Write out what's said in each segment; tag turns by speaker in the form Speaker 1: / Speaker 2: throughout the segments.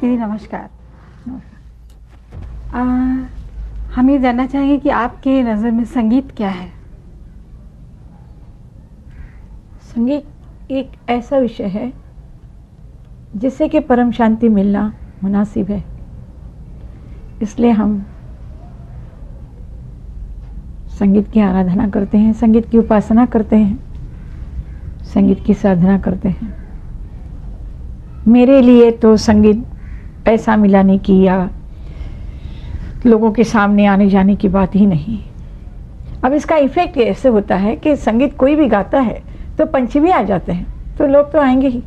Speaker 1: दीदी नमस्कार। हम ये जानना चाहेंगे कि आपके नज़र में संगीत क्या है?
Speaker 2: संगीत एक ऐसा विषय है जिससे कि परम शांति मिलना मुनासिब है, इसलिए हम संगीत की आराधना करते हैं, संगीत की उपासना करते हैं, संगीत की साधना करते हैं। मेरे लिए तो संगीत पैसा मिलाने की या लोगों के सामने आने जाने की बात ही नहीं। अब इसका इफेक्ट ऐसे होता है कि संगीत कोई भी गाता है तो पंछी भी आ जाते हैं, तो लोग तो आएंगे ही,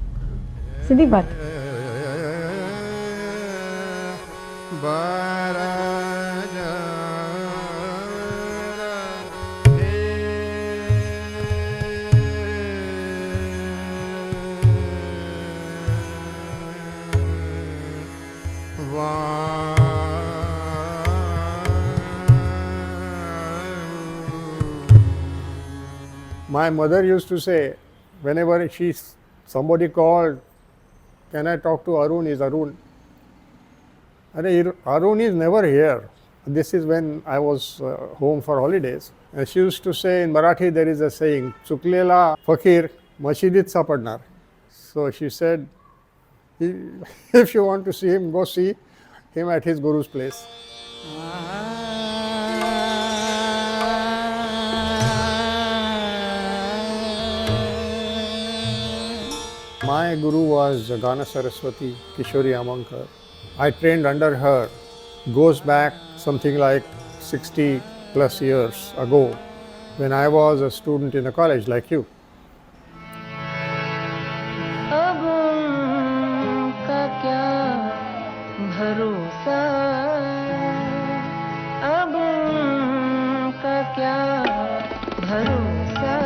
Speaker 2: सीधी बात।
Speaker 3: My mother used to say, whenever somebody called, can I talk to Arun? Is Arun? Arun is never here. This is when I was home for holidays. And she used to say in Marathi, there is a saying, Chuklela fakir mashidit sapadnar. So she said, if you want to see him, go see him at his guru's place. My guru was Gana Saraswati Kishori Amankar. I trained under her. Goes back something like 60 plus years ago when I was a student in a college like you.
Speaker 4: अब उनका क्या भरोसा, अब उनका क्या भरोसा।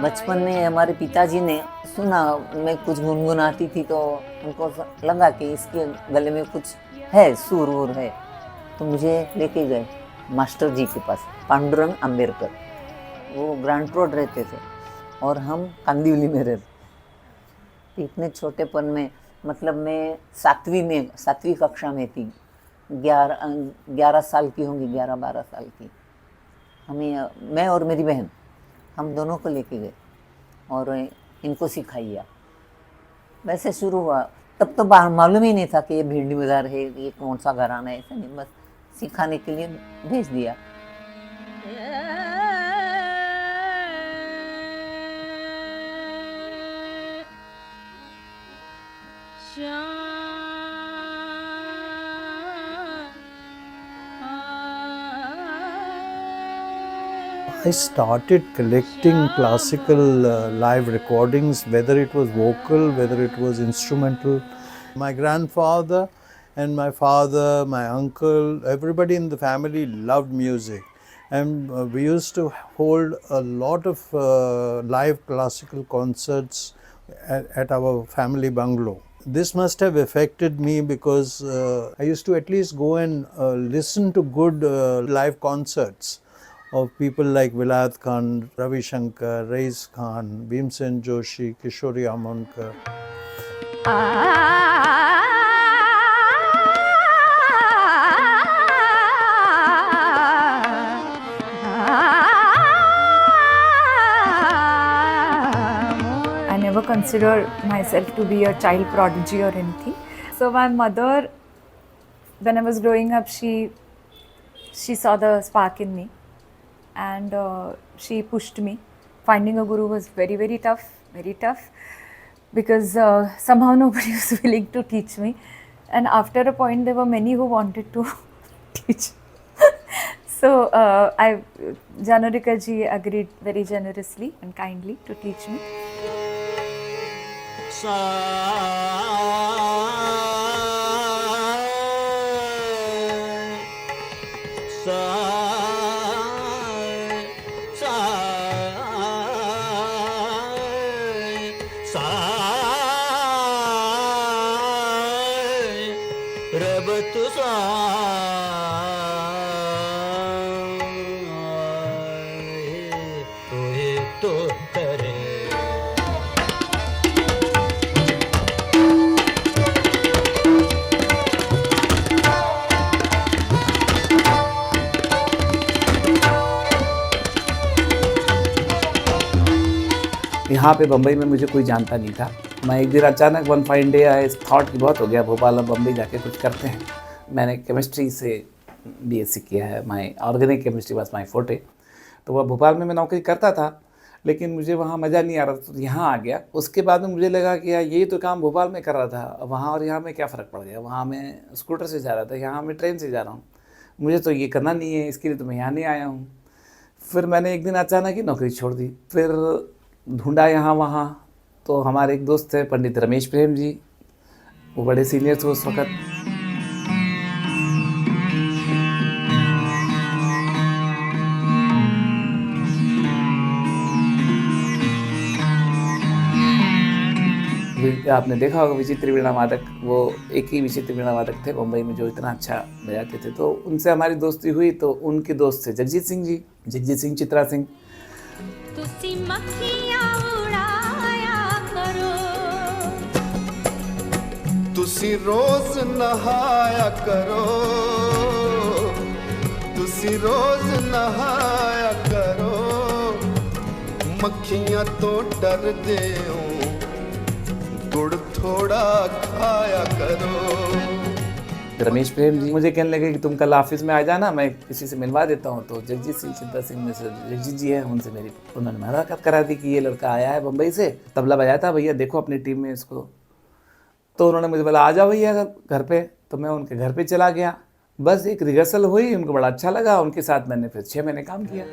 Speaker 5: बचपन में हमारे पिताजी ने सुना, मैं कुछ गुनगुनाती थी तो उनको लगा कि इसके गले में कुछ है, सुर वूर है, तो मुझे लेके गए मास्टर जी के पास, पांडुरंग अंबेडकर। वो ग्रांड रोड रहते थे और हम कांदिवली में रहते। इतने छोटेपन में, मतलब मैं सातवीं कक्षा में थी, 11 साल की होंगी, 11-12 साल की। मैं और मेरी बहन, हम दोनों को लेके गए और इनको सिखाइया। वैसे शुरू हुआ, तब तो मालूम ही नहीं था कि ये भिंडी बाजार है, ये कौन सा घराना है, ऐसा नहीं, बस सिखाने के लिए भेज दिया।
Speaker 6: I started collecting classical live recordings, whether it was vocal, whether it was instrumental. My grandfather and my father, my uncle, everybody in the family loved music. And we used to hold a lot of live classical concerts at our family bungalow. This must have affected me because I used to at least go and listen to good live concerts of people like Vilayat Khan, Ravi Shankar, Rais Khan, Bhimsen Joshi, Kishori Amankar.
Speaker 7: I never considered myself to be a child prodigy or anything. So my mother, when I was growing up, she saw the spark in me. And she pushed me. Finding a guru was very, very tough, because somehow nobody was willing to teach me. And after a point, there were many who wanted to teach. So Janurika ji agreed very generously and kindly to teach me.
Speaker 8: यहाँ पे बम्बई में मुझे कोई जानता नहीं था। मैं एक दिन अचानक one fine day I thought कि बहुत हो गया भोपाल और बम्बई जाके कुछ करते हैं। मैंने केमिस्ट्री से बीएससी किया है, माई ऑर्गेनिक केमिस्ट्री वाज माई फोटे। तो वह भोपाल में मैं नौकरी करता था, लेकिन मुझे वहाँ मज़ा नहीं आ रहा था, तो यहाँ आ गया। उसके बाद में मुझे लगा कि यार ये तो काम भोपाल में कर रहा था, वहाँ और यहाँ में क्या फ़र्क पड़ गया। वहाँ मैं स्कूटर से जा रहा था, यहाँ मैं ट्रेन से जा रहा हूँ। मुझे तो ये करना नहीं है, इसके लिए तो मैं यहाँ नहीं आया हूँ। फिर मैंने एक दिन अचानक ही नौकरी छोड़ दी। फिर ढूंढा यहाँ वहाँ, तो हमारे एक दोस्त थे पंडित रमेश प्रेम जी, वो बड़े सीनियर थे उस वक़्त। आपने देखा होगा विचित्र वीणा वादक, वो एक ही विचित्र वीणा वादक थे मुंबई में जो इतना अच्छा बजाते थे। तो उनसे हमारी दोस्ती हुई। तो उनके दोस्त थे जगजीत सिंह जी, जगजीत सिंह, चित्रा सिंह।
Speaker 9: तुसी मक्खियां उड़ाया करो,
Speaker 10: तुसी रोज नहाया करो, तुसी रोज नहाया करो, मक्खियां तो डर दे गुड़ थोड़ा खाया करो।
Speaker 8: रमेश प्रेम जी मुझे कहने लगे कि तुम कल ऑफिस में आ जाना, मैं किसी से मिलवा देता हूँ। तो जगजीत सिंह, चित्रा सिंह में से जगजीत जी है, उनसे उन्होंने मुलाकात करा दी कि ये लड़का आया है मुंबई से, तबला बजाता, भैया देखो अपनी टीम में इसको। तो उन्होंने मुझे बोला आ जाओ भैया घर पे। तो मैं उनके घर पे चला गया। बस एक रिहर्सल हुई, उनको बड़ा अच्छा लगा। उनके साथ मैंने फिर 6 महीने काम किया।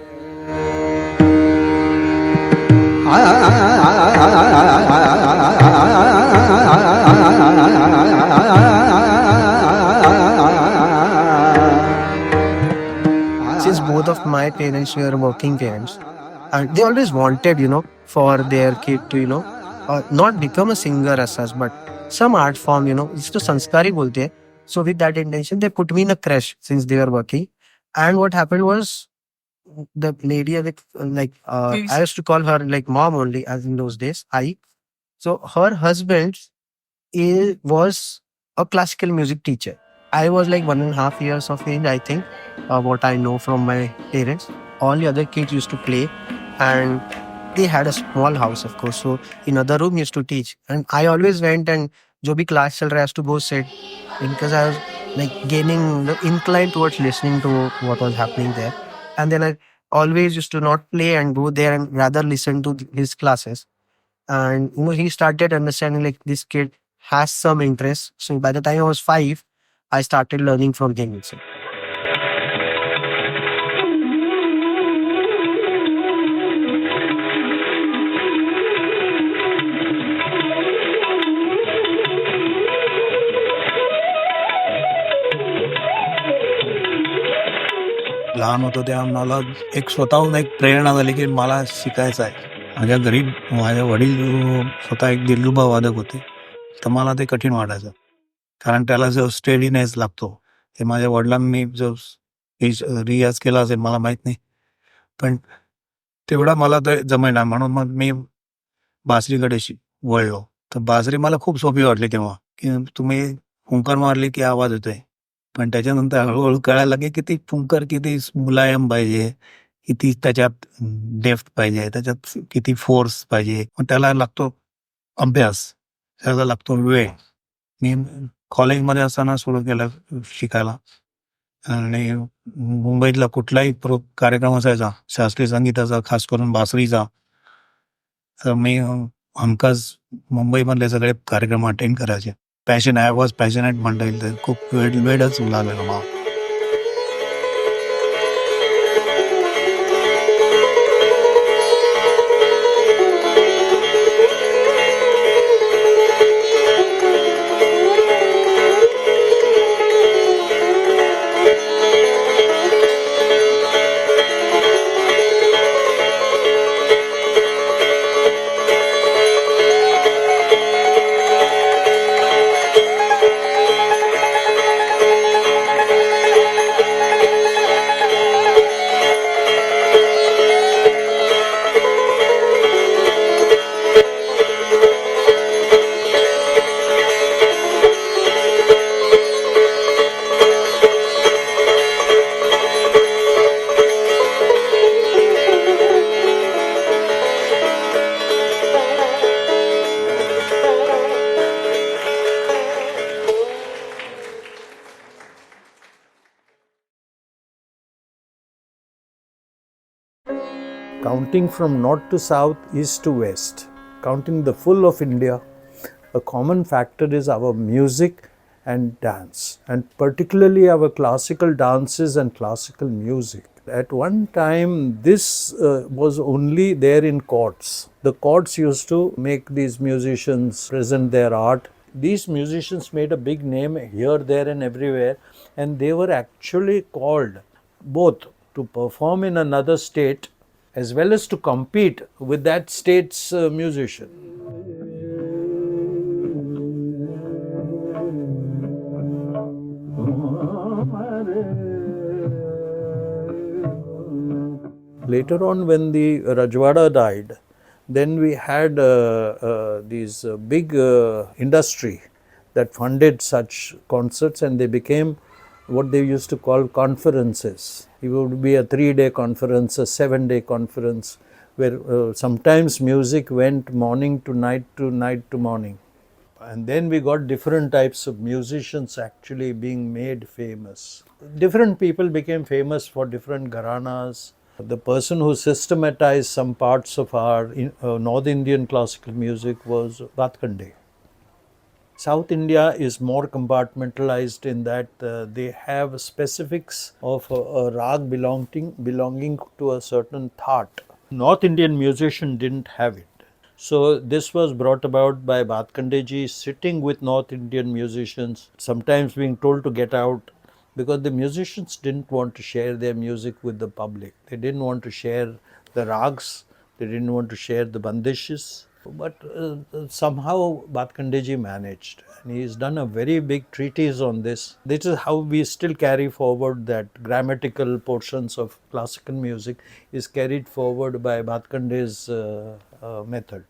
Speaker 11: Since both of my parents were working parents, and they always wanted, for their kid to, not become a singer as such, but some art form, इसको संस्कारी बोलते हैं. So with that intention, they put me in a creche since they were working. And what happened was, the lady, I used to call her like mom only, as in those days. So her husband was a classical music teacher. I was like 1.5 years of age, I think, what I know from my parents. All the other kids used to play, and they had a small house, of course. So in other room, he used to teach. And I always went, and जो भी class चल रहा है, I used to go sit, because I was like gaining the incline towards listening to what was happening there. And then I always used to not play and go there and rather listen to his classes. And he started understanding like this kid has some interest. So by the time I was 5, I started learning from him itself.
Speaker 6: लहान होतो तेव्हा मला एक स्वतःहून एक प्रेरणा झाली की मला शिकायचं आहे. माझ्या घरी माझे वडील स्वतः एक दिलरुबा वादक होते, तर मला ते कठीण वाटायचं, कारण त्याला जो स्टेडीनेस लागतो ते माझ्या वडिलांनी जो रियाज केला असेल मला माहीत नाही, पण तेवढा मला ते जमेना. म्हणून मग मी बासरीकडे वळलो. तर बासरी मला खूप सोपी वाटली तेव्हा, की तुम्ही हुंकार मारली की आवाज येतोय. पण त्याच्यानंतर हळूहळू कळायला लागेल की ती फुंकर किती मुलायम पाहिजे, किती त्याच्यात डेप्थ पाहिजे, त्याच्यात किती फोर्स पाहिजे. पण त्याला लागतो अभ्यास, त्याला लागतो वेळ. मी कॉलेजमध्ये असताना सुरू केलं शिकायला, आणि मुंबईतला कुठलाही कार्यक्रम असायचा शास्त्रीय संगीताचा, खास करून बासरीचा, तर मी हमखास मुंबईमधले सगळे कार्यक्रम अटेंड करायचे. पॅशन, आय वॉज पॅशनेट म्हणता येईल. तर खूप वेळच लागलेला मला. Counting from north to south, east to west, counting the full of India, a common factor is our music and dance, and particularly our classical dances and classical music. At one time, this was only there in courts. The courts used to make these musicians present their art. These musicians made a big name here, there and everywhere, and they were actually called both to perform in another state as well as to compete with that state's musician. Later on, when the Rajwada died, then we had these big industry that funded such concerts, and they became what they used to call conferences. It would be a 3-day conference, a 7-day conference, where sometimes music went morning to night to morning. And then we got different types of musicians actually being made famous. Different people became famous for different gharanas. The person who systematized some parts of our North Indian classical music was Bhatkande. South India is more compartmentalized in that they have specifics of a rag belonging to a certain thought. North Indian musician didn't have it. So this was brought about by Bhatkande ji sitting with North Indian musicians, sometimes being told to get out, because the musicians didn't want to share their music with the public. They didn't want to share the rags, they didn't want to share the bandishes. But somehow Bhatkande ji managed, and he's done a very big treatise on this. This is how we still carry forward that grammatical portions of classical music is carried forward by Bhatkande's method.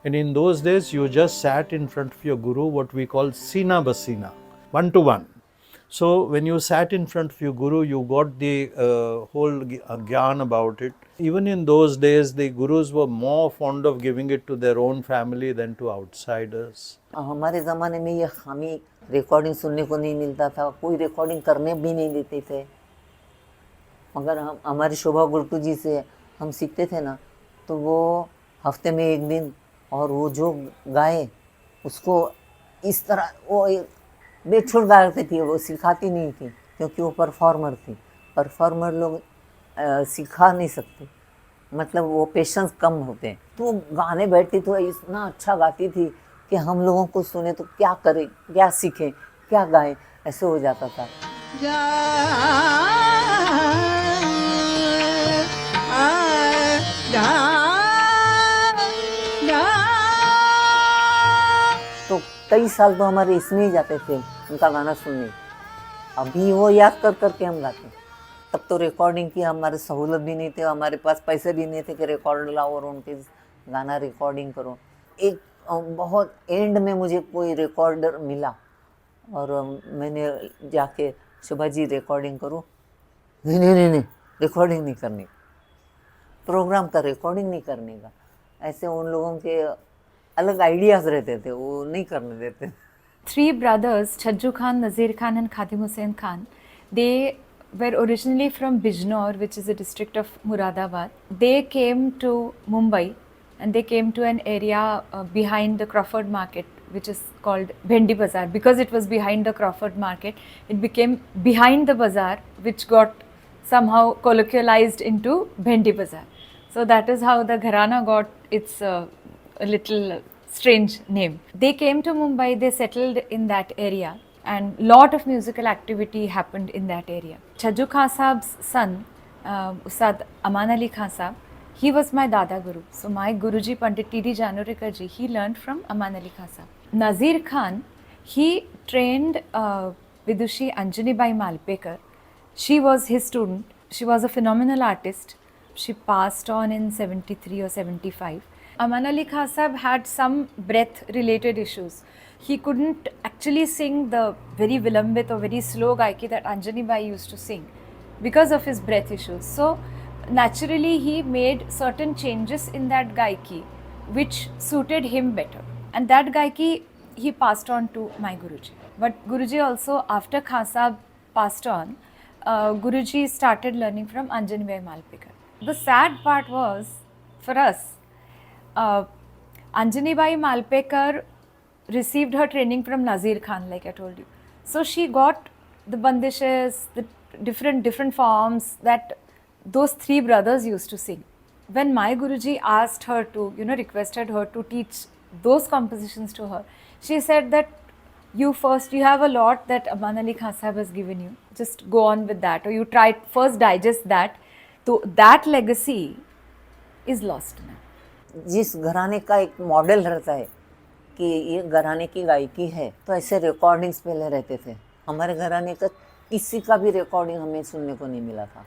Speaker 6: And in those days, you just sat in front of your guru, what we call Sina Basina, 1-to-1. So when you sat in front of your guru, you got the whole gyan about it. Even in those days, the gurus were more fond of giving it to their own family than to outsiders.
Speaker 5: हमारे ज़माने में ये खामी recording सुनने को नहीं मिलता था, कोई रिकॉर्डिंग करने भी नहीं देते थे। मगर हम हमारे शोभा गुरतु जी से हम सीखते थे ना, तो वो हफ्ते में एक दिन, और वो जो गाए उसको इस तरह वो बेछुड़ गाते थी, वो सिखाती नहीं थी, क्योंकि वो परफॉर्मर थी। परफॉर्मर लोग सिखा नहीं सकते, मतलब वो पेशेंस कम होते हैं। तो गाने बैठती तो इतना अच्छा गाती थी कि हम लोगों को सुने तो क्या करें, क्या सीखें, क्या गाएं, ऐसे हो जाता था। तो कई साल तो हमारे इसमें ही जाते थे उनका गाना सुनने। अभी वो याद कर करके हम गाते। तब तो रिकॉर्डिंग की हमारे सहूलत भी नहीं थे, हमारे पास पैसे भी नहीं थे कि रिकॉर्ड लाओ और उनके गाना रिकॉर्डिंग करो। एक बहुत एंड में मुझे कोई रिकॉर्डर मिला और मैंने जाके शोभा जी रिकॉर्डिंग करो। नहीं, रिकॉर्डिंग नहीं करनी, प्रोग्राम का रिकॉर्डिंग नहीं करने का। ऐसे उन लोगों के अलग आइडियाज़ रहते थे, वो नहीं करने देते।
Speaker 7: 3 brothers, Chhajju Khan, Nazir Khan and Khadim Hussain Khan, they were originally from Bijnor, which is a district of Muradabad. They came to Mumbai and they came to an area behind the Crawford Market, which is called Bhendi Bazaar. Because it was behind the Crawford Market, it became behind the bazaar, which got somehow colloquialized into Bhendi Bazaar. So that is how the Gharana got its a little strange name. They came to Mumbai, they settled in that area, and lot of musical activity happened in that area. Chhajju Khan Saab's son, Ustad Aman Ali Khan Saab, he was my Dada Guru. So my Guruji Pandit T.D. Janurikar ji, he learned from Aman Ali Khan Saab. Nazir Khan, he trained Vidushi Anjani Bai Malpekar. She was his student. She was a phenomenal artist. She passed on in 73 or 75. Aman Ali Khan Sahab had some breath related issues. He couldn't actually sing the very vilambit or very slow gaiki that Anjani Bai used to sing because of his breath issues. So naturally he made certain changes in that gaiki which suited him better. And that gaiki he passed on to my Guruji. But Guruji also, after Khan Sahab passed on, Guruji started learning from Anjani Bai Malpekar. The sad part was, for us, Anjani Bai Malpekar received her training from Nazir Khan, like I told you. So she got the bandishes, the different forms that those three brothers used to sing. When my Guruji asked her to, requested her to teach those compositions to her, she said that you have a lot that Aman Ali Khan Sahab has given you. Just go on with that, or you try first digest that. So that legacy is lost now.
Speaker 5: जिस घराने का एक model रहता है कि ये घराने की गायकी है, तो ऐसे रिकॉर्डिंग्स पहले रहते थे. हमारे घराने का किसी का भी रिकॉर्डिंग हमें सुनने को नहीं मिला था.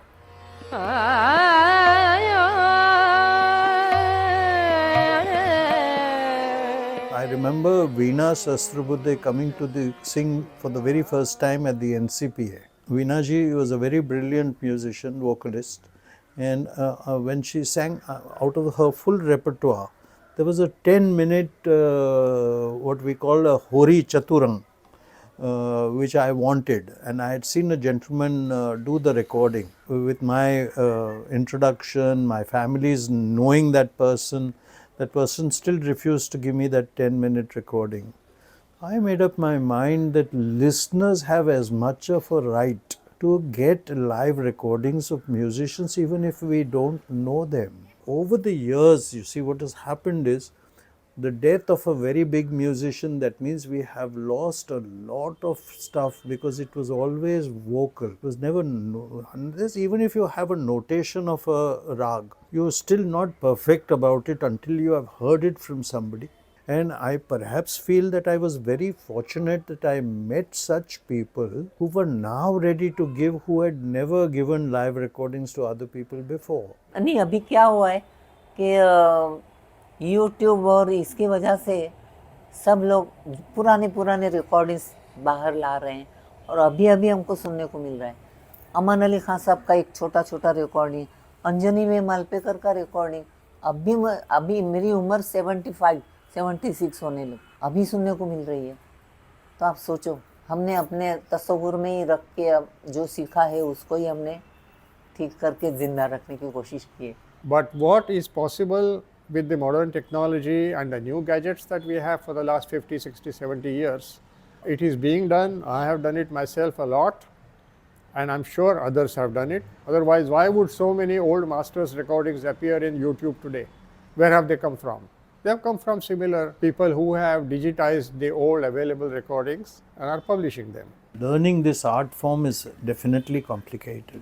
Speaker 6: I remember Veena Sahasrabudhe coming to sing for the very first time at the NCPA. Veena ji was a very brilliant musician, vocalist, and when she sang out of her full repertoire, there was a 10-minute what we call a Hori Chaturang, which I wanted, and I had seen a gentleman do the recording with my introduction, my family's knowing that person still refused to give me that 10-minute recording. I made up my mind that listeners have as much of a right to get live recordings of musicians even if we don't know them. Over the years, you see, what has happened is the death of a very big musician, that means we have lost a lot of stuff because it was always vocal. It was never, unless even if you have a notation of a rag, you're still not perfect about it until you have heard it from somebody. And I perhaps feel that I was very fortunate that I met such people who were now ready to give, who had never given live recordings to other people before.
Speaker 5: नहीं, अभी क्या हुआ है कि YouTube और इसकी वजह से सब लोग पुराने रिकॉर्डिंग्स बाहर ला रहे हैं और अभी हमको सुनने को मिल रहा है. अमन अली खान साहब का एक छोटा रिकॉर्डिंग, अंजनी में मालपेकर का रिकॉर्डिंग, अभी मेरी उम्र 76 होने लगी, अभी सुनने को मिल रही है. तो आप सोचो, हमने अपने तस्वुर में ही रख के अब जो सीखा है उसको ही हमने ठीक करके जिंदा रखने की कोशिश की है.
Speaker 3: But what is possible with the modern technology and the new gadgets that we have for the last 50, 60, 70 years, it is being done. I have done it myself a lot, and I'm sure others have done it. Otherwise, why would so many old masters' recordings appear in YouTube today? Where have they come from? They have come from similar people who have digitized the old available recordings and are publishing them.
Speaker 6: Learning this art form is definitely complicated.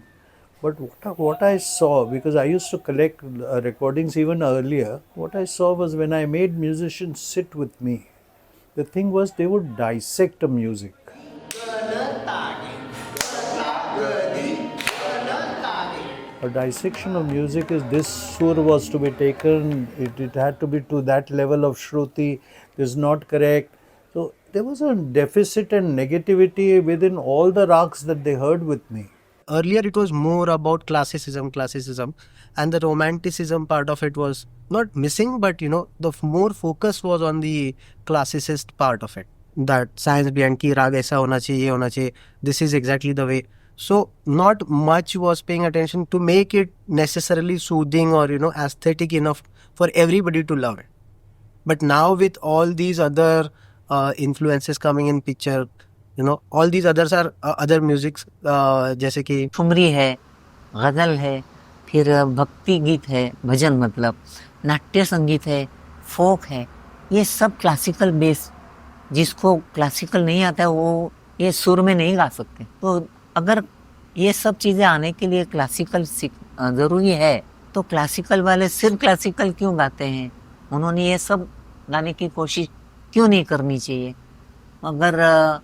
Speaker 6: But what I saw, because I used to collect recordings even earlier, what I saw was when I made musicians sit with me, the thing was they would dissect a music. A dissection of music is this sur was to be taken, it had to be to that level of shruti, this is not correct. So there was a deficit and negativity within all the rags that they heard with me.
Speaker 11: Earlier it was more about classicism, and the romanticism part of it was not missing, but the more focus was on the classicist part of it. That science behind ki rag aisa hona chahiye, ye hona chahiye, this is exactly the way. So not much was paying attention to make it necessarily soothing or aesthetic enough for everybody to love it. But now with all these other influences coming in picture, all these others are other musics, जैसे कि
Speaker 5: ठुमरी है, गज़ल है, फिर भक्ति गीत है, भजन मतलब, नाट्य संगीत है, फोक है, ये सब क्लासिकल बेस. जिसको क्लासिकल नहीं आता है वो ये सुर में नहीं गा सकते. तो अगर ये सब चीज़ें आने के लिए क्लासिकल ज़रूरी है, तो क्लासिकल वाले सिर्फ क्लासिकल क्यों गाते हैं? उन्होंने ये सब गाने की कोशिश क्यों नहीं करनी चाहिए? अगर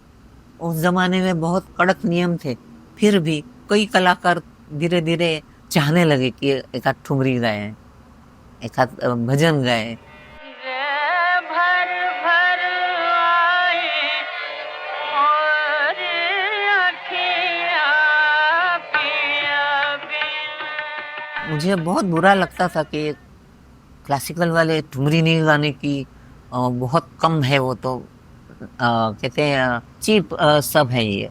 Speaker 5: उस ज़माने में बहुत कड़क नियम थे, फिर भी कई कलाकार धीरे धीरे चाहने लगे कि एक आध ठुमरी गाएं, एक आध भजन गाएं. मुझे बहुत बुरा लगता था कि क्लासिकल वाले ठुमरी नहीं गाने की बहुत कम है, वो तो कहते हैं चीप सब है ये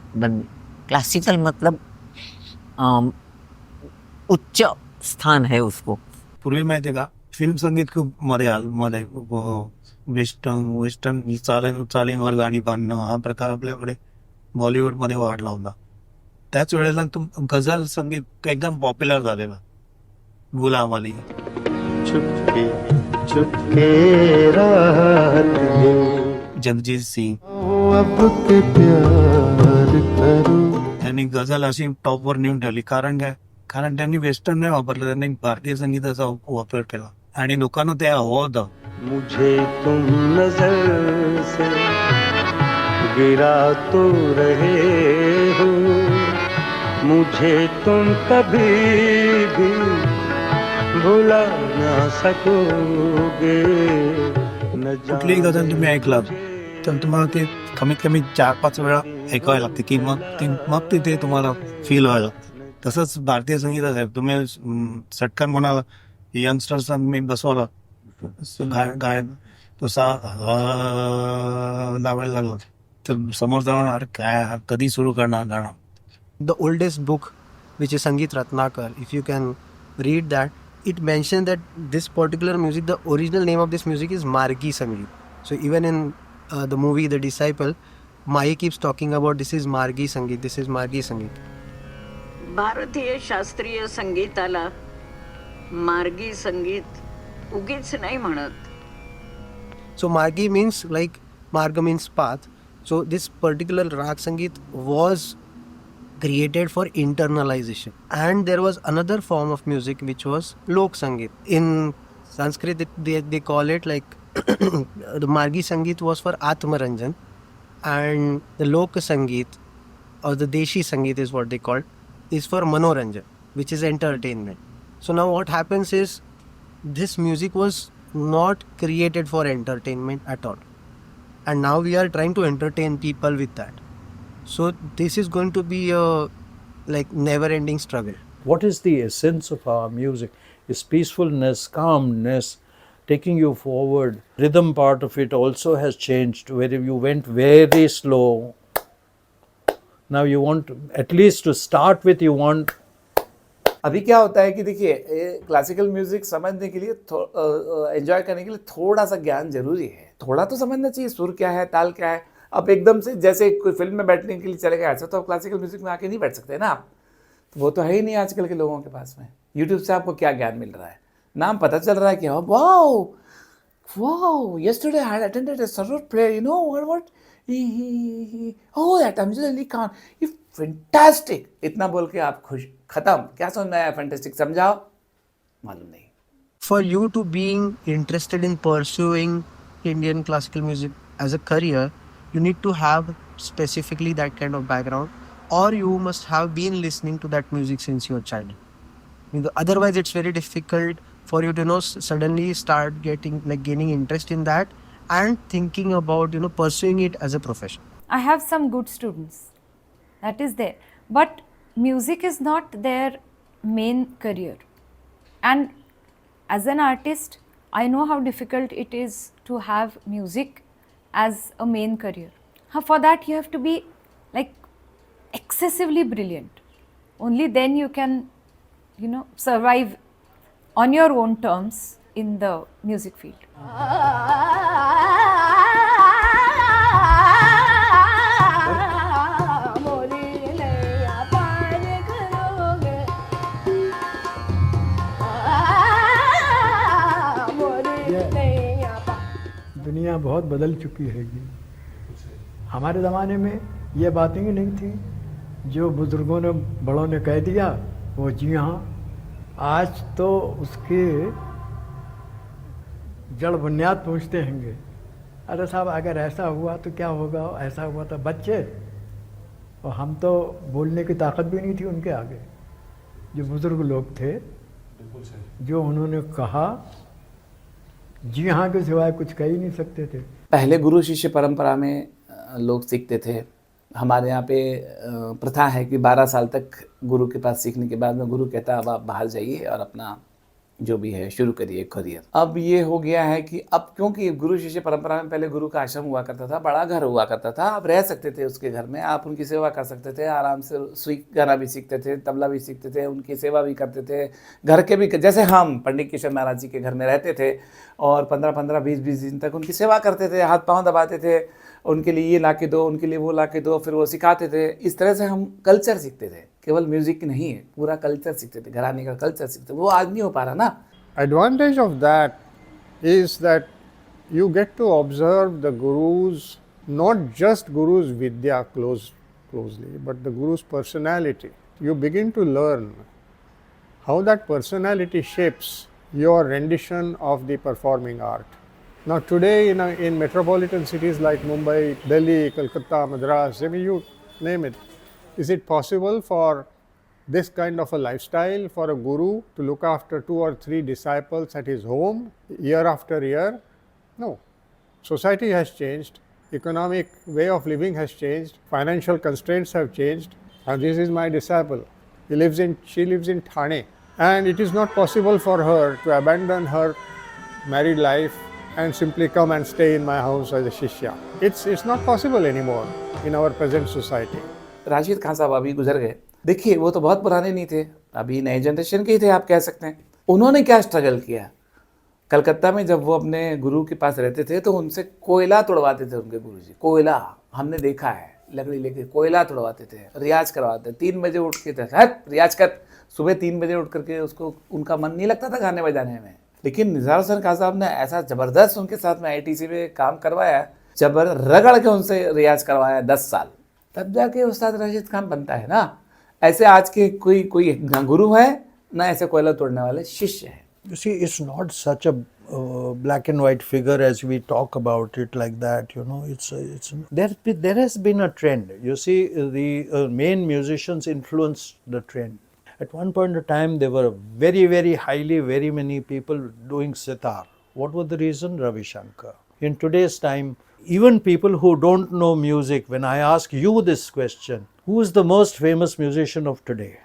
Speaker 5: क्लासिकल मतलब उच्च स्थान है उसको.
Speaker 12: पूर्वी माहिती आहे का फिल्म संगीत खूप मध्ये वेस्टर्न चालींवर गाणी बांधणं हा प्रकार आपल्याकडे बॉलिवूडमध्ये वाढला होता. त्याच वेळेला गझल संगीत एकदम पॉप्युलर झालेलं. गुलाम अली,
Speaker 10: चुपके चुपके राहत हो,
Speaker 12: जगजीत सिंग
Speaker 10: अब के प्यार करो.
Speaker 12: त्यांनी गझल अशी टॉपवर नेऊन ठेवली. कारण काय? कारण त्यांनी वेस्टर्न नाही वापरलं, त्यांनी भारतीय संगीताचा वापर केला आणि लोकांना ते हवं होतं.
Speaker 10: मुझे तुम नजर से गिरा तो रहे हो, मुझे तुम कभी भी भुला ना सकोगे.
Speaker 12: कुठलीही गझल तुम्ही ऐकलात तर तुम्हाला ते कमीत कमी 4-5 वेळा ऐकावे लागते की मग ते तुम्हाला फील व्हायला. तसंच भारतीय संगीतात आहे. तुम्ही सटकन म्हणाला यंगस्टर्सचा मी बसवला गायन तो लावायला लागला तर समोर जाऊन अरे काय कधी सुरू करणार गाणं.
Speaker 11: The oldest book, which is Sangeet Ratnakar, if you can read that, it mentions that this particular music, the original name of this music is Margi Sangeet. So even in the movie The Disciple, Mai keeps talking about this is Margi Sangeet, this is Margi Sangeet.
Speaker 13: भारतीय शास्त्रीय संगीताला मार्गी संगीत उगीच नाही म्हणत.
Speaker 11: So Margi means like Marga means path. So this particular Rag Sangeet was created for internalization. And there was another form of music which was Lok Sangeet. In Sanskrit they call it like the Margi Sangeet was for Atmaranjan and the Lok Sangeet or the Deshi Sangeet is what they call is for Manoranjan, which is entertainment. So now what happens is this music was not created for entertainment at all. And now we are trying to entertain people with that. So this is going to be a like never-ending struggle.
Speaker 6: What is the essence of our music? Is peacefulness, calmness, taking you forward. Rhythm part of it also has changed, where you went very slow. Now you want, at least to start with, you want.
Speaker 8: अभी क्या होता है कि देखिए classical music समझने के लिए enjoy करने के लिए थोड़ा सा ज्ञान जरूरी है. थोड़ा तो समझना चाहिए सुर क्या है, ताल क्या है. अब एकदम से जैसे कोई फिल्म में बैठने के लिए चले गए ऐसा तो आप क्लासिकल म्यूजिक में आके नहीं बैठ सकते ना आप. तो वो तो है ही नहीं आजकल के लोगों के पास में. यूट्यूब से आपको क्या ज्ञान मिल रहा है, नाम पता चल रहा है कि wow wow yesterday I had attended a sarod prayer, you know what oh that Amjad Ali Khan, ये fantastic. इतना बोल के आप खुश, खत्म. क्या समझ में आया fantastic, समझाओ, मालूम नहीं.
Speaker 11: For you to being interested in pursuing Indian classical music as a career, you need to have specifically that kind of background, or you must have been listening to that music since your childhood. Otherwise, it's very difficult for you to suddenly start gaining interest in that and thinking about pursuing it as a profession.
Speaker 7: I have some good students, that is there, but music is not their main career. And as an artist, I know how difficult it is to have music as a main career. For that you have to be like excessively brilliant. Only then you can survive on your own terms in the music field.
Speaker 14: दुनिया बहुत बदल चुकी है. हमारे ज़माने में ये बातें ही नहीं थी. जो बुज़ुर्गों ने बड़ों ने कह दिया वो जी हाँ. आज तो उसके जड़ बुनियाद पूछते होंगे. अरे साहब अगर ऐसा हुआ तो क्या होगा, ऐसा हुआ तो बच्चे. और हम तो बोलने की ताकत भी नहीं थी उनके आगे. जो बुज़ुर्ग लोग थे जो उन्होंने कहा जी हाँ के सिवाय कुछ कह ही नहीं सकते थे.
Speaker 8: पहले गुरु शिष्य परंपरा में लोग सीखते थे. हमारे यहाँ पे प्रथा है कि 12 साल तक गुरु के पास सीखने के बाद में गुरु कहता अब आप बाहर जाइए और अपना जो भी है शुरू करिए करियर। अब ये हो गया है कि अब क्योंकि गुरु शिष्य परंपरा में पहले गुरु का आश्रम हुआ करता था, बड़ा घर हुआ करता था, आप रह सकते थे उसके घर में, आप उनकी सेवा कर सकते थे, आराम से सुई गाना भी सीखते थे, तबला भी सीखते थे, उनकी सेवा भी करते थे, घर के भी, जैसे हम पंडित किशन महाराज जी के घर में रहते थे और 15-15, 20-20 दिन तक उनकी सेवा करते थे, हाथ पाँव दबाते थे, उनके लिए ये ला के दो, उनके लिए वो ला के दो, फिर वो सिखाते थे। इस तरह से हम कल्चर सीखते थे, केवल म्यूजिक नहीं है, पूरा कल्चर सीखते थे, घराने का कल्चर सीखते थे। वो आज नहीं हो पा रहा ना।
Speaker 3: Advantage of that is that you get to observe the gurus, not just gurus vidya closely, but the guru's personality. You begin to learn how that personality shapes your rendition of the performing art. Now today in metropolitan cities like Mumbai, Delhi, Kolkata, Madras, I mean you name it, is it possible for this kind of a lifestyle for a guru to look after 2 or 3 disciples at his home year after year? No. Society has changed, economic way of living has changed, financial constraints have changed, and this is my disciple. She lives in Thane, and it is not possible for her to abandon her married life and simply come and stay in my house as a shishya. It's not possible anymore in our present society.
Speaker 8: Rashid Khan साहब अभी गुजर गए। देखिए वो तो बहुत पुराने नहीं थे, अभी नए जनरेशन के ही थे, आप कह सकते हैं। उन्होंने क्या स्ट्रगल किया कलकत्ता में, जब वो अपने गुरु के पास रहते थे तो उनसे कोयला तोड़वाते थे उनके गुरुजी। कोयला हमने देखा है, लकड़ी लेके कोयला तोड़वाते थे, रियाज करवाते, 3 बजे उठ के रियाज कर, सुबह 3 बजे उठ करके उसको, उनका मन नहीं लगता था गाने बजाने में। लेकिन निज़ार हुसैन खान साहब ने ऐसा ज़बरदस्त उनके साथ में ITC में काम करवाया, जबर रगड़ के उनसे रियाज करवाया 10 साल, तब जाके उस्ताद राशिद खान बनता है ना। ऐसे आज के कोई गुरु है ना, ऐसे कोयला तोड़ने वाले शिष्य हैं।
Speaker 6: You see, it's not such a black and white figure as we talk about it like that. You know, there has been a trend. You see, the main musicians influenced the trend. At one point of time, there were very many people doing sitar. What was the reason? Ravi Shankar. In today's time, even people who don't know music, when I ask you this question, who is the most famous musician of today?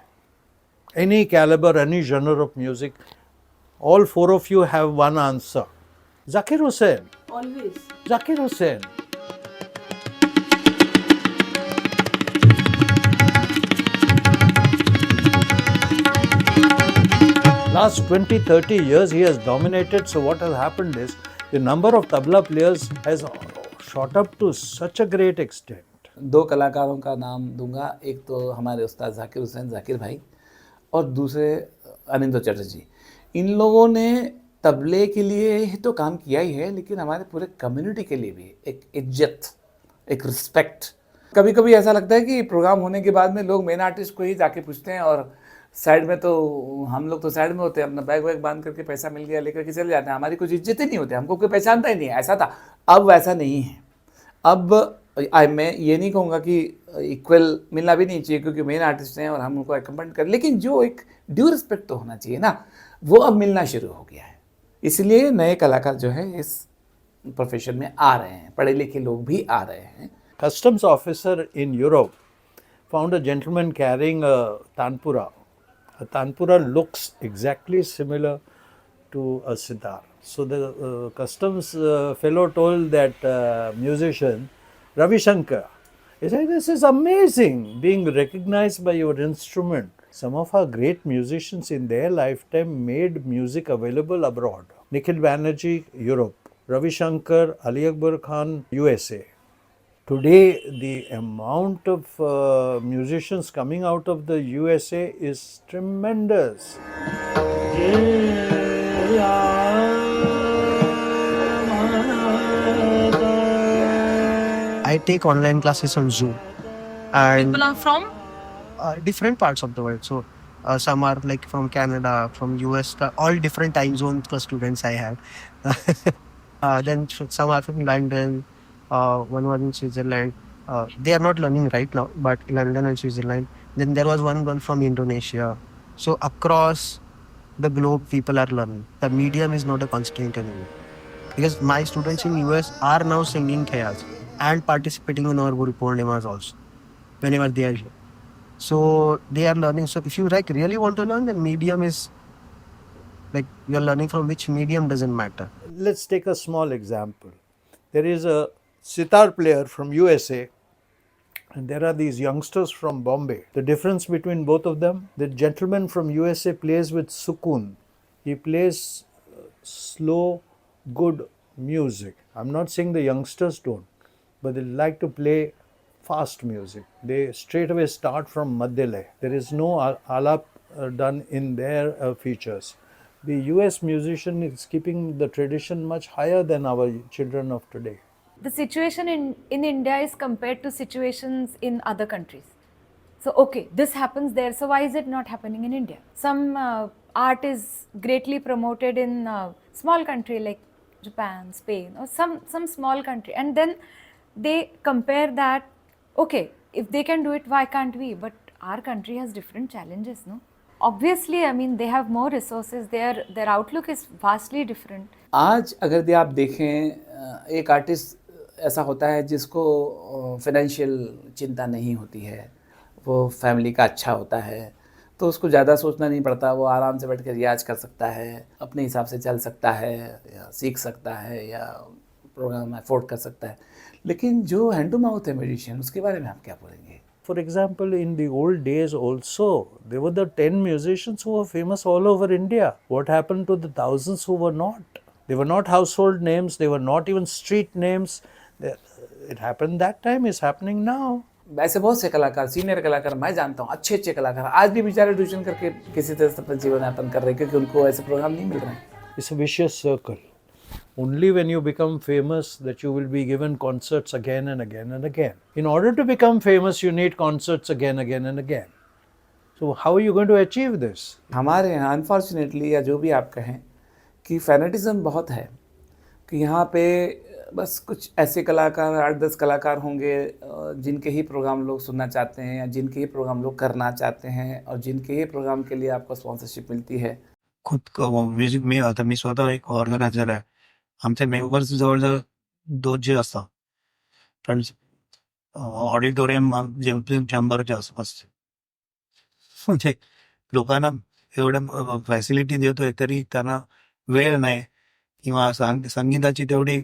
Speaker 6: Any caliber, any genre of music, all 4 of you have one answer. Zakir Hussain.
Speaker 2: Always.
Speaker 6: Zakir Hussain. Last 20-30 years he has dominated. So what has happened is the number of tabla players has shot up to such a great extent.
Speaker 8: 2 कलाकारों का नाम दूंगा, एक तो हमारे उस्ताद जाकिर हुसैन, जाकिर भाई, और दूसरे अनिंदो चटर्जी। इन लोगों ने तबले के लिए ही तो काम किया ही है, लेकिन हमारे पूरे कम्युनिटी के लिए भी एक इज्जत, एक रिस्पेक्ट। कभी कभी ऐसा लगता है कि प्रोग्राम होने के बाद में लोग मेन आर्टिस्ट को ही जाके पूछते हैं, और साइड में तो हम लोग तो साइड में होते हैं, अपना बैग वैग बांध करके पैसा मिल गया लेकर के चले जाते हैं, हमारी कुछ इज्जत ही नहीं होती, हमको कोई पहचानता ही नहीं है। ऐसा था, अब वैसा नहीं है। अब मैं ये नहीं कहूँगा कि इक्वल मिलना भी नहीं चाहिए, क्योंकि मेन आर्टिस्ट हैं और हम उनको एकम्पनी करें, लेकिन जो एक ड्यू रिस्पेक्ट तो होना चाहिए ना, वो अब मिलना शुरू हो गया है। इसलिए नए कलाकार जो है इस प्रोफेशन में आ रहे हैं, पढ़े लिखे लोग भी आ रहे हैं।
Speaker 6: Customs officer in Europe found a gentleman carrying a tanpura. A tanpura looks exactly similar to a sitar. So the customs fellow told that musician, Ravi Shankar, he said, "This is amazing, being recognized by your instrument." Some of our great musicians in their lifetime made music available abroad. Nikhil Banerjee, Europe. Ravi Shankar, Ali Akbar Khan, USA. Today, the amount of musicians coming out of the USA is tremendous.
Speaker 11: I take online classes on Zoom. And
Speaker 15: People are from?
Speaker 11: Different parts of the world. So some are like from Canada, from US, all different time zones for students I have. Then some are from London, one was in Switzerland. They are not learning right now, but London and Switzerland. Then there was one girl from Indonesia. So across the globe, people are learning. The medium is not a constraint anymore. Because my students in US are now singing khayals and participating in our Guru Purnimas also, whenever they are here. So they are learning. So if you like really want to learn, the medium is Like you're learning from which medium doesn't matter.
Speaker 6: Let's take a small example. There is a sitar player from USA and there are these youngsters from Bombay. The difference between both of them, the gentleman from USA plays with sukun. He plays slow, good music. I'm not saying the youngsters don't, but they like to play fast music. They straight away start from Madhyalaya. There is no alap done in their features. The US musician is keeping the tradition much higher than our children of today.
Speaker 7: The situation in India is compared to situations in other countries. So, okay, this happens there, so why is it not happening in India? Some art is greatly promoted in a small country like Japan, Spain, or some small country, and then they compare that, okay, if they can do it, why can't we? But our country has different challenges, no? Obviously, I mean, they have more resources, their outlook is vastly different.
Speaker 8: आज अगर भी आप देखें, एक artist ऐसा होता है जिसको फाइनेंशियल चिंता नहीं होती है, वो फैमिली का अच्छा होता है, तो उसको ज़्यादा सोचना नहीं पड़ता, वो आराम से बैठ कर रियाज कर सकता है, अपने हिसाब से चल सकता है या सीख सकता है या प्रोग्राम अफोर्ड कर सकता है. लेकिन जो हैंड टू माउथ है म्यूजिशियन, उसके बारे में आप क्या बोलेंगे?
Speaker 6: For example, in the old days also, there were the 10 musicians who were famous all over India. What happened to the thousands who were not? They were not household names, they were not even street names. It happened that time, it's happening now.
Speaker 8: ऐसे बहुत से कलाकार, senior कलाकार मैं जानता हूँ, अच्छे कलाकार आज भी बेचारे ट्यूशन करके किसी तरह से अपना जीवन यापन कर रहे हैं क्योंकि उनको ऐसे प्रोग्राम नहीं मिल रहे हैं.
Speaker 6: It's a vicious circle. Only when you become famous that you will be given concerts again and again and again. In order to become famous, you need concerts again and again. So how are you going to achieve this?
Speaker 8: हमारे यहाँ unfortunately या जो भी आप कहें कि fanaticism बहुत है कि यहाँ पे बस कुछ ऐसे कलाकार 8-10 कलाकार होंगे जिनके ही प्रोग्राम लोग सुनना चाहते हैं या जिनके ही प्रोग्राम लोग करना चाहते हैं और जिनके ही प्रोग्राम के लिए आपको स्पॉन्सरशिप मिलती है.
Speaker 12: खुद म्युझिक मी स्वतः एक ऑर्गनायझर आहे. आमचे मेंबर्स जवळजवळ 200 असतात. फ्रेंड्स ऑडिटोरियम चेंबरच्या आसपास. म्हणजे लोकांना एवढ्या फॅसिलिटी देतोय तरी त्यांना वेळ नाही किंवा संगीताची तेवढी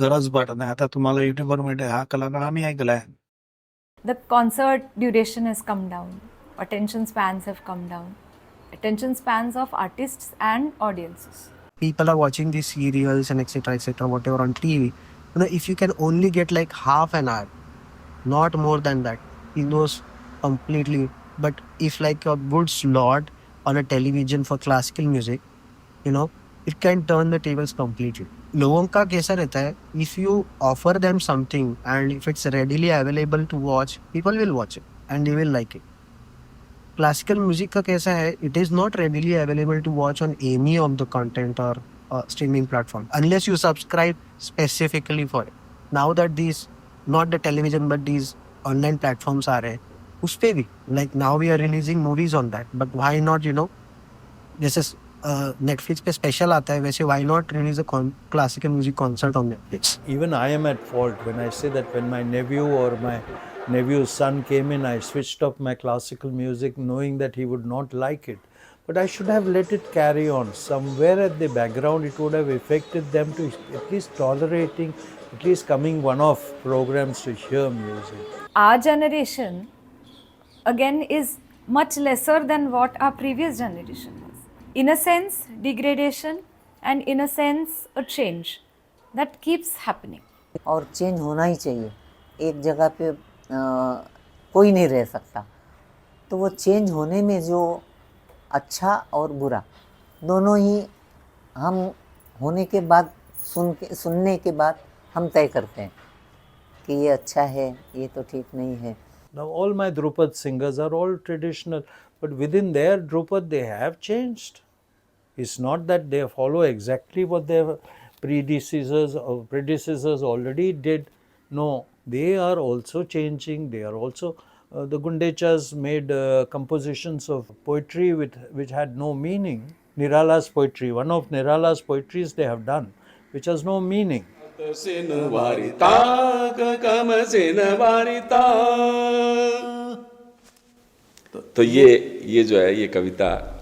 Speaker 12: गरज पडत नाही. आता तुम्हाला युट्यूबवर मिळते हा कलाकार आम्ही ऐकलाय.
Speaker 7: The concert duration has come down. Attention spans have come down. Attention spans of artists and audiences.
Speaker 11: People are watching these serials and etc., whatever on TV. You know, if you can only get like half an hour, not more than that, he knows completely. But if like a good slot on a television for classical music, you know, it can turn the tables completely. लोगों का कैसा रहता है, if you offer them something and if it's readily available to watch, people will watch it and they will like it. Classical music का कैसा है, it is not readily available to watch on any of the content or streaming platform unless you subscribe specifically for it. Now that these, not the television but these online platforms are है, उस पे भी like now we are releasing movies on that, but why not, you know, this is Netflix पे special आता है, वैसे why not release a classical music concert on Netflix?
Speaker 6: Even I am at fault when I say that when my nephew or my nephew's son came in, I switched off my classical music knowing that he would not like it. But I should have let it carry on. Somewhere at the background it would have affected them to at least tolerating, at least coming one-off programs to hear music.
Speaker 7: Our generation again is much lesser than what our previous generation was. In a sense, degradation and in a sense, a change that keeps happening.
Speaker 5: और change होना ही चाहिए. एक जगह पे कोई नहीं रह सकता. तो वो चेंज होने में जो अच्छा और बुरा दोनों ही हम होने के बाद सुनने के बाद हम तय करते हैं कि ये अच्छा है, ये तो ठीक नहीं है.
Speaker 6: Now all my Drupad singers are all traditional, but within their Drupad they have changed. It's not that they follow exactly what their predecessors already did. No, they are also changing. They are also the Gundechas made compositions of poetry which had no meaning. Nirala's poetry, one of Nirala's poetries they have done, which has no meaning.
Speaker 15: तो ये जो है ये कविता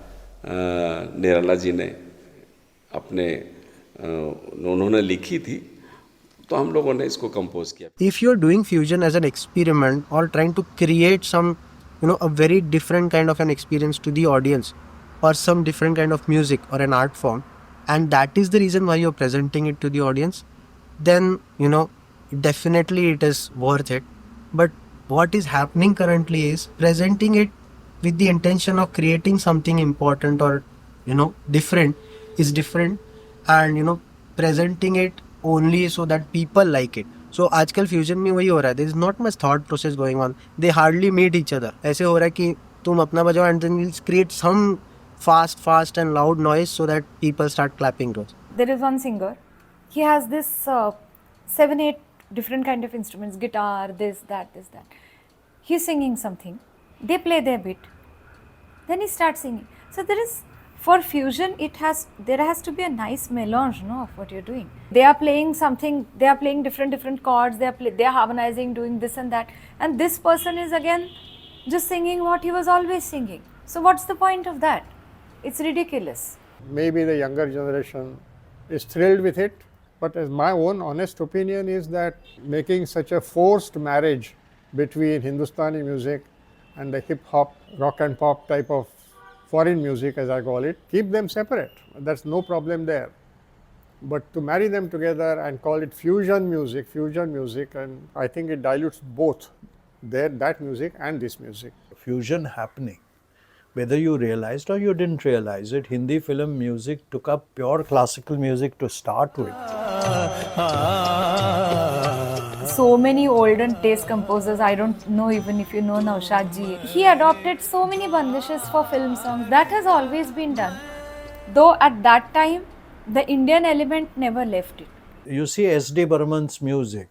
Speaker 15: निराला जी ने अपने उन्होंने लिखी थी, तो हम लोगों ने इसको कंपोज किया.
Speaker 11: If you're doing fusion as an experiment or trying to create some, a very different kind of an experience to the audience or some different kind of music or an art form, and that is the reason why you're presenting it to the audience, then, definitely it is worth it. But what is happening currently is presenting it with the intention of creating something important or, different is different, and, presenting it only so that people like it. So आजकल fusion में वही हो रहा है. There is not much thought process going on. They hardly meet each other. ऐसे हो रहा है कि तुम अपना बजाओ and then we'll create some fast and loud noise so that people start clapping to us.
Speaker 7: There is one singer. He has this 7-8 different kind of instruments, guitar, this, that. He's singing something. They play their bit. Then he starts singing. So for fusion, there has to be a nice melange, of what you're doing. They are playing something, they are playing different chords, they are harmonizing, doing this and that. And this person is again just singing what he was always singing. So what's the point of that? It's ridiculous.
Speaker 3: Maybe the younger generation is thrilled with it, but as my own honest opinion is that making such a forced marriage between Hindustani music and the hip hop, rock and pop type of foreign music, as I call it, keep them separate. That's no problem there. But to marry them together and call it fusion music, and I think it dilutes both that music and this music.
Speaker 6: Fusion happening. Whether you realized or you didn't realize it, Hindi film music took up pure classical music to start with.
Speaker 7: So many olden days composers, I don't know even if you know Naushad ji. He adopted so many bandishes for film songs. That has always been done. Though at that time, the Indian element never left it.
Speaker 6: You see S.D. Burman's music.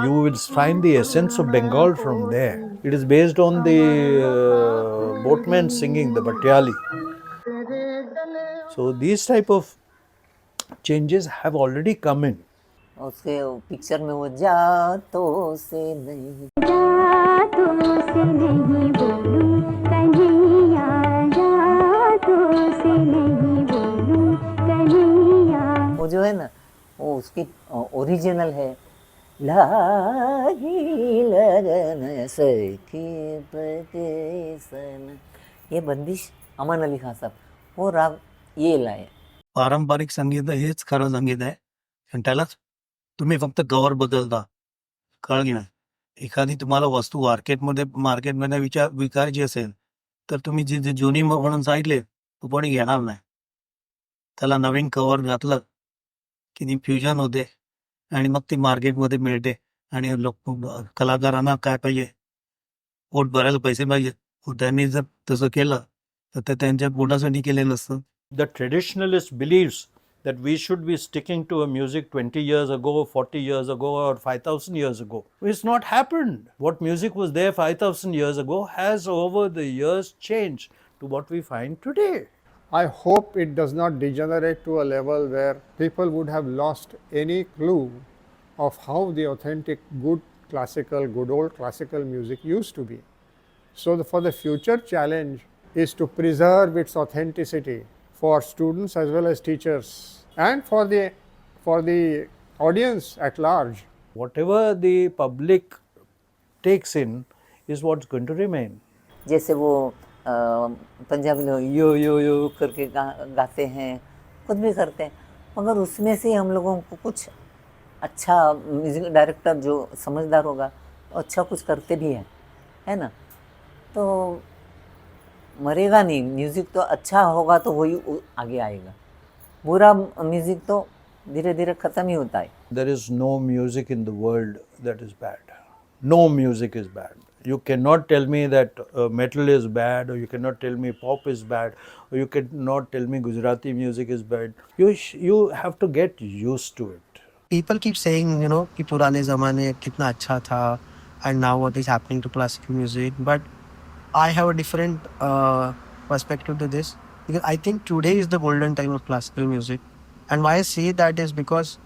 Speaker 6: You will find the essence of Bengal from there. It is based on the boatmen singing the Bhatyali. So these type of changes have already come in.
Speaker 5: उसके picture में वो जातों से नहीं
Speaker 9: बोलूं कन्हैया, जातों से नहीं बोलूं कन्हैया.
Speaker 5: वो जो है ना, वो उसकी ओरिजिनल है. लागी लगन सखी पतेसन. ये बंदिश अमन अली खान साहब, वो राग ये लाए.
Speaker 12: पारंपरिक संगीत हेच खरं संगीत आहे, आणि त्यालाच तुम्ही फक्त गवर बदलता. कळलं की नाही? एखादी तुम्हाला वस्तू मार्केटमध्ये विकायची असेल तर तुम्ही जी जुनी म्हणून सांगितले तो कोणी घेणार नाही. त्याला नवीन कव्हर घातलं की ती फ्युजन होते आणि मग ती मार्केटमध्ये मिळते. आणि कलाकारांना काय पाहिजे, पोट भरायला पैसे पाहिजे. त्यांनी जर तसं केलं तर ते त्यांच्या पोटासाठी केलेलं असतं.
Speaker 6: The traditionalist believes that we should be sticking to a music 20 years ago, 40 years ago, or 5,000 years ago. It's not happened. What music was there 5,000 years ago has over the years changed to what we find today.
Speaker 3: I hope it does not degenerate to a level where people would have lost any clue of how the authentic good old classical music used to be. So for the future challenge is to preserve its authenticity for students as well as teachers and for the audience at large.
Speaker 6: Whatever the public takes in is what's going to remain.
Speaker 5: जैसे वो पंजाबी लोग यो यो यो करके गाते हैं, खुद भी करते हैं, मगर उसमें से हम लोगों को कुछ अच्छा म्यूजिक डायरेक्टर जो समझदार होगा अच्छा कुछ करते भी हैं, है ना. तो मरेगा नहीं म्यूजिक. तो अच्छा होगा तो वही आगे आएगा. बुरा म्यूजिक तो धीरे धीरे खत्म ही होता है.
Speaker 6: There is no music in the world that is bad. No music is bad. You cannot tell me that metal is bad, or you cannot tell me pop is bad, or you cannot tell me Gujarati music is bad. You have to get used to it.
Speaker 11: People keep saying, कि पुराने ज़माने कितना अच्छा था and now what is happening to classical music. But I have a different perspective to this, because I think today is the golden time of classical music. And why I say that is because,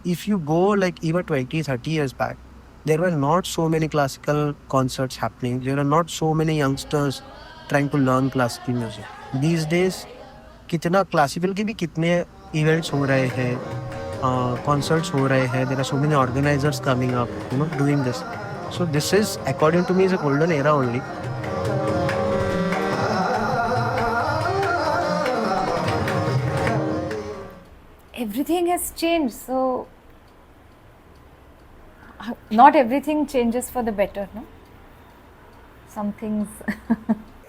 Speaker 11: if you go like even 20, 30 years back, there were not so many classical concerts happening. There are not so many youngsters trying to learn classical music. These days, कितना classical के भी कितने events हो रहे हैं, concerts हो रहे हैं. There are so many organizers coming up, doing this. So this is, according to me, is a golden era only.
Speaker 7: Everything has changed, so not everything changes for the better, no? Some things.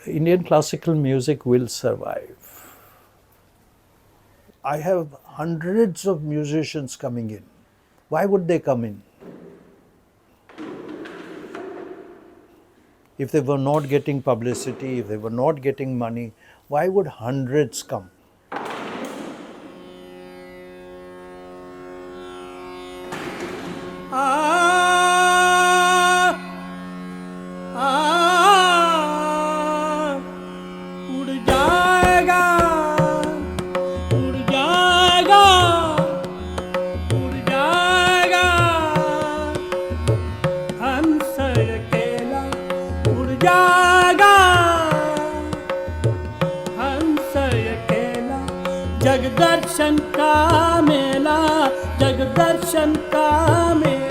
Speaker 6: Indian classical music will survive. I have hundreds of musicians coming in. Why would they come in? If they were not getting publicity, if they were not getting money, why would hundreds come?
Speaker 10: जगदर्शन का मेला, जगदर्शन का मेला।